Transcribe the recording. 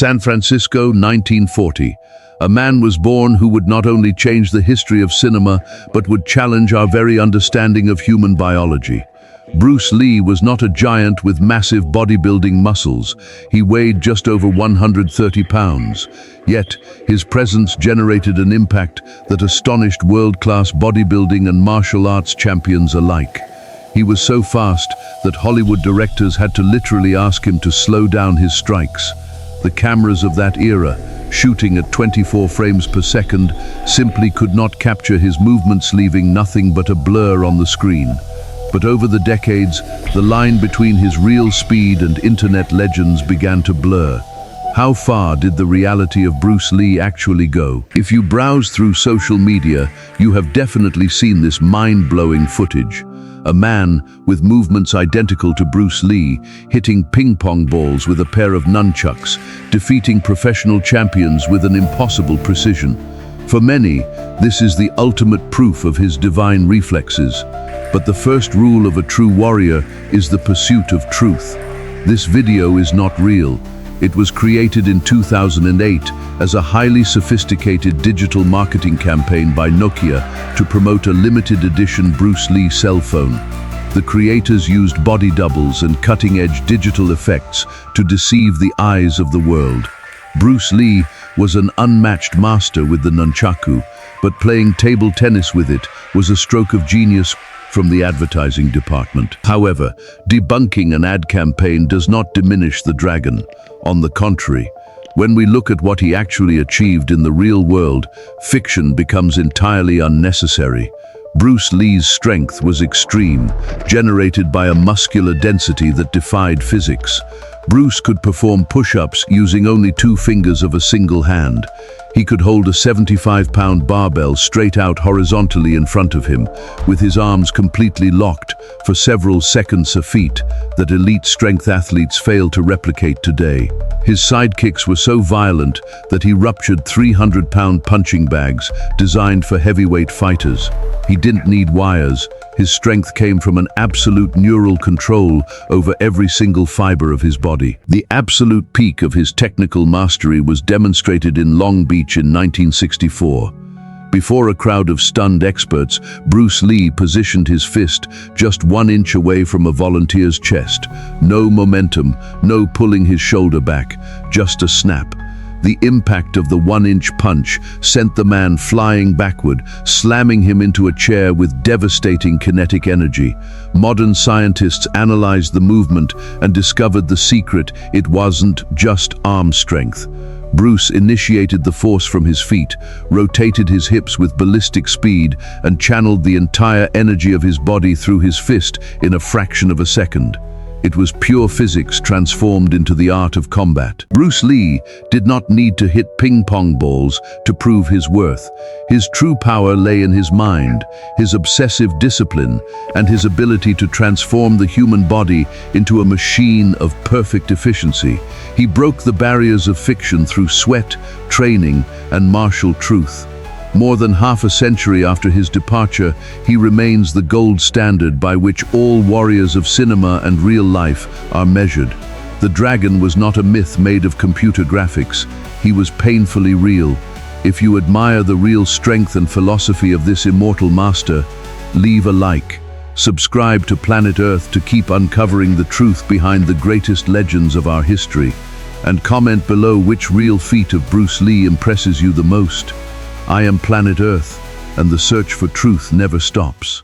San Francisco, 1940. A man was born who would not only change the history of cinema, but would challenge our very understanding of human biology. Bruce Lee was not a giant with massive bodybuilding muscles. He weighed just over 130 pounds. Yet, his presence generated an impact that astonished world-class bodybuilding and martial arts champions alike. He was so fast that Hollywood directors had to literally ask him to slow down his strikes. The cameras of that era, shooting at 24 frames per second, simply could not capture his movements, leaving nothing but a blur on the screen. But over the decades, the line between his real speed and internet legends began to blur. How far did the reality of Bruce Lee actually go? If you browse through social media, you have definitely seen this mind-blowing footage. A man with movements identical to Bruce Lee, hitting ping-pong balls with a pair of nunchucks, defeating professional champions with an impossible precision. For many, this is the ultimate proof of his divine reflexes. But the first rule of a true warrior is the pursuit of truth. This video is not real. It was created in 2008 as a highly sophisticated digital marketing campaign by Nokia to promote a limited edition Bruce Lee cell phone. The creators used body doubles and cutting-edge digital effects to deceive the eyes of the world. Bruce Lee was an unmatched master with the Nunchaku, but playing table tennis with it was a stroke of genius from the advertising department. However, debunking an ad campaign does not diminish the dragon. On the contrary, when we look at what he actually achieved in the real world, fiction becomes entirely unnecessary. Bruce Lee's strength was extreme, generated by a muscular density that defied physics. Bruce could perform push-ups using only 2 fingers of a single hand. He could hold a 75-pound barbell straight out horizontally in front of him, with his arms completely locked for several seconds, a feat that elite strength athletes fail to replicate today. His sidekicks were so violent that he ruptured 300-pound punching bags designed for heavyweight fighters. He didn't need wires. His strength came from an absolute neural control over every single fiber of his body. The absolute peak of his technical mastery was demonstrated in Long Beach in 1964. Before a crowd of stunned experts, Bruce Lee positioned his fist just 1 inch away from a volunteer's chest. No momentum, no pulling his shoulder back, just a snap. The impact of the 1-inch punch sent the man flying backward, slamming him into a chair with devastating kinetic energy. Modern scientists analyzed the movement and discovered the secret: it wasn't just arm strength. Bruce initiated the force from his feet, rotated his hips with ballistic speed, and channeled the entire energy of his body through his fist in a fraction of a second. It was pure physics transformed into the art of combat. Bruce Lee did not need to hit ping-pong balls to prove his worth. His true power lay in his mind, his obsessive discipline, and his ability to transform the human body into a machine of perfect efficiency. He broke the barriers of fiction through sweat, training, and martial truth. More than half a century after his departure, he remains the gold standard by which all warriors of cinema and real life are measured. The dragon was not a myth made of computer graphics. He was painfully real. If you admire the real strength and philosophy of this immortal master, leave a like. Subscribe to Planet Earth to keep uncovering the truth behind the greatest legends of our history. And comment below which real feat of Bruce Lee impresses you the most. I am Planet Earth, and the search for truth never stops.